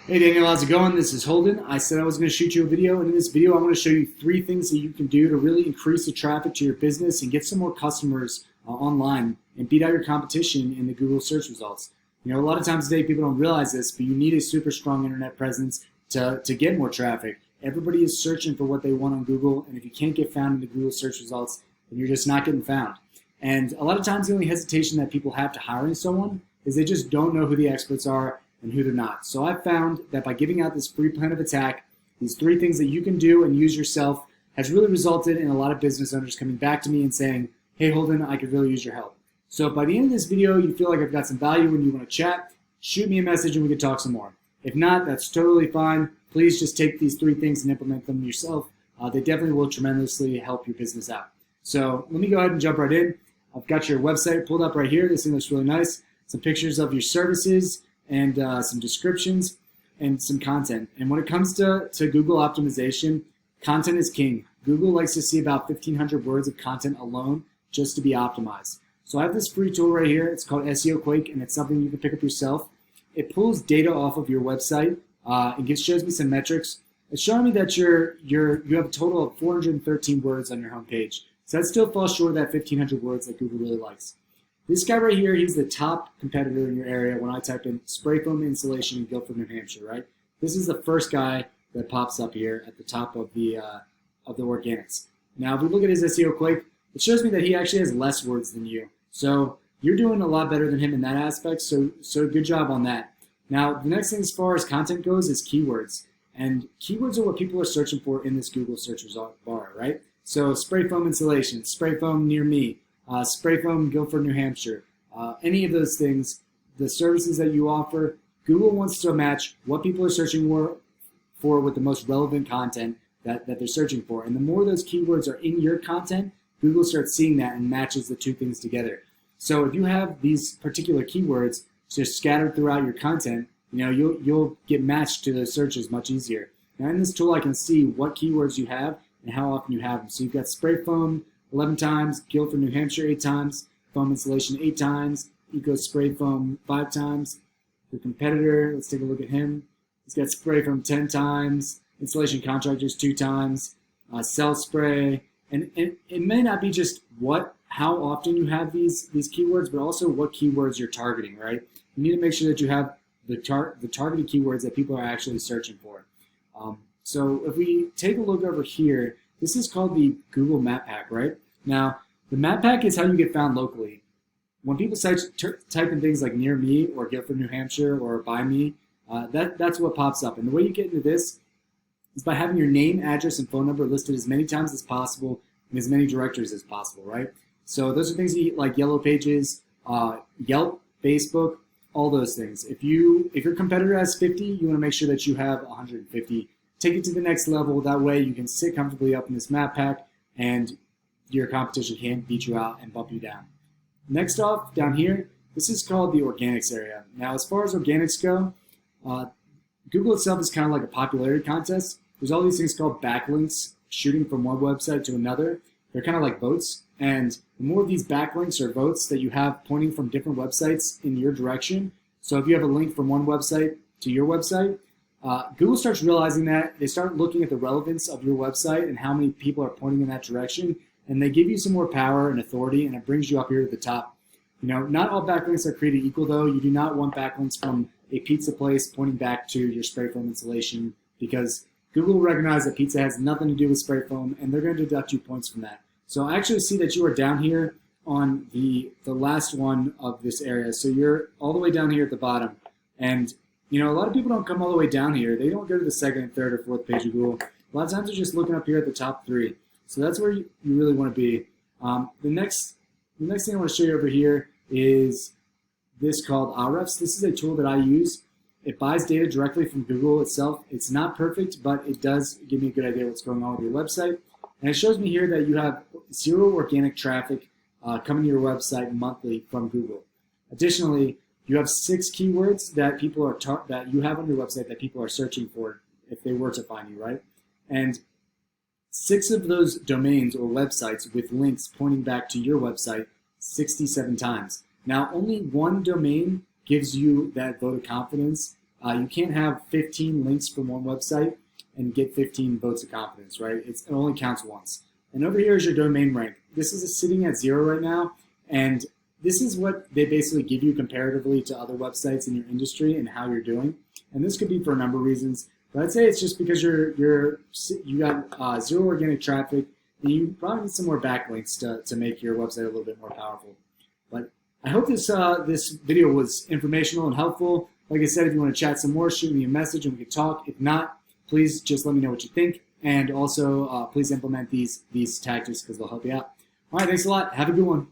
Hey Daniel, how's it going? This is Holden. I said I was going to shoot you a video, and in this video I'm going to show you 3 things that you can do to really increase the traffic to your business and get some more customers online and beat out your competition in the Google search results. You know, a lot of times today people don't realize this, but you need a super strong internet presence to get more traffic. Everybody is searching for what they want on Google, and if you can't get found in the Google search results, then you're just not getting found. And a lot of times the only hesitation that people have to hiring someone is they just don't know who the experts are and who they're not. So I've found that by giving out this free plan of attack, these 3 things that you can do and use yourself has really resulted in a lot of business owners coming back to me and saying, hey Holden, I could really use your help. So if by the end of this video you feel like I've got some value and you want to chat, shoot me a message and we can talk some more. If not, that's totally fine. Please just take these 3 things and implement them yourself. They definitely will tremendously help your business out. So let me go ahead and jump right in. I've got your website pulled up right here. This thing looks really nice. Some pictures of your services and some descriptions and some content. And when it comes to Google optimization, content is king. Google likes to see about 1,500 words of content alone just to be optimized. So I have this free tool right here. It's called SEO Quake, and it's something you can pick up yourself. It pulls data off of your website and shows me some metrics. It's showing me that you have a total of 413 words on your homepage. So that still falls short of that 1,500 words that Google really likes. This guy right here, he's the top competitor in your area when I type in spray foam insulation in Guilford, New Hampshire, right? This is the first guy that pops up here at the top of the organics. Now, if we look at his SEO Quake, it shows me that he actually has less words than you. So you're doing a lot better than him in that aspect, so good job on that. Now, the next thing as far as content goes is keywords. And keywords are what people are searching for in this Google search result bar, right? So spray foam insulation, spray foam near me, spray foam Guilford, New Hampshire, any of those things, the services that you offer, Google wants to match what people are searching for with the most relevant content that they're searching for. And the more those keywords are in your content, Google starts seeing that and matches the 2 things together. So if you have these particular keywords just scattered throughout your content, you know, you'll get matched to those searches much easier. Now in this tool, I can see what keywords you have and how often you have them. So you've got spray foam 11 times, Guilford, New Hampshire 8 times, foam insulation 8 times, Eco Spray Foam 5 times. The competitor, let's take a look at him. He's got spray foam 10 times, insulation contractors 2 times, cell spray, and it may not be just how often you have these keywords, but also what keywords you're targeting, right? You need to make sure that you have the targeted keywords that people are actually searching for. So if we take a look over here, this is called the Google Map Pack, right? Now, the Map Pack is how you get found locally. When people type in things like near me or Guilford, New Hampshire or by me, that's what pops up. And the way you get into this is by having your name, address, and phone number listed as many times as possible in as many directories as possible, right? So those are things like Yellow Pages, Yelp, Facebook, all those things. If your competitor has 50, you want to make sure that you have 150. Take it to the next level. That way you can sit comfortably up in this map pack and your competition can't beat you out and bump you down. Next off, down here, this is called the organics area. Now, as far as organics go, Google itself is kind of like a popularity contest. There's all these things called backlinks, shooting from one website to another. They're kind of like votes. And the more of these backlinks or votes that you have pointing from different websites in your direction, so if you have a link from one website to your website, Google starts realizing that. They start looking at the relevance of your website and how many people are pointing in that direction, and they give you some more power and authority, and it brings you up here to the top. You know, not all backlinks are created equal, though. You do not want backlinks from a pizza place pointing back to your spray foam insulation, because Google will recognize that pizza has nothing to do with spray foam, and they're going to deduct you points from that. So I actually see that you are down here on the last one of this area. So you're all the way down here at the bottom, and you know, a lot of people don't come all the way down here. They don't go to the 2nd, 3rd, or 4th page of Google. A lot of times they're just looking up here at the top 3. So that's where you really want to be. The next thing I want to show you over here is this called Ahrefs. This is a tool that I use. It buys data directly from Google itself. It's not perfect, but it does give me a good idea what's going on with your website. And it shows me here that you have 0 organic traffic coming to your website monthly from Google. Additionally, you have 6 keywords that people are that you have on your website that people are searching for if they were to find you, right? And 6 of those domains or websites with links pointing back to your website 67 times. Now, only one domain gives you that vote of confidence You can't have 15 links from one website and get 15 votes of confidence, right? It only counts once. And over here is your domain rank. This is sitting at 0 right now, and this is what they basically give you comparatively to other websites in your industry and how you're doing. And this could be for a number of reasons, but I'd say it's just because you got 0 organic traffic, and you probably need some more backlinks to make your website a little bit more powerful. But I hope this video was informational and helpful. Like I said, if you want to chat some more, shoot me a message and we can talk. If not, please just let me know what you think. And also, please implement these tactics because they'll help you out. All right, thanks a lot. Have a good one.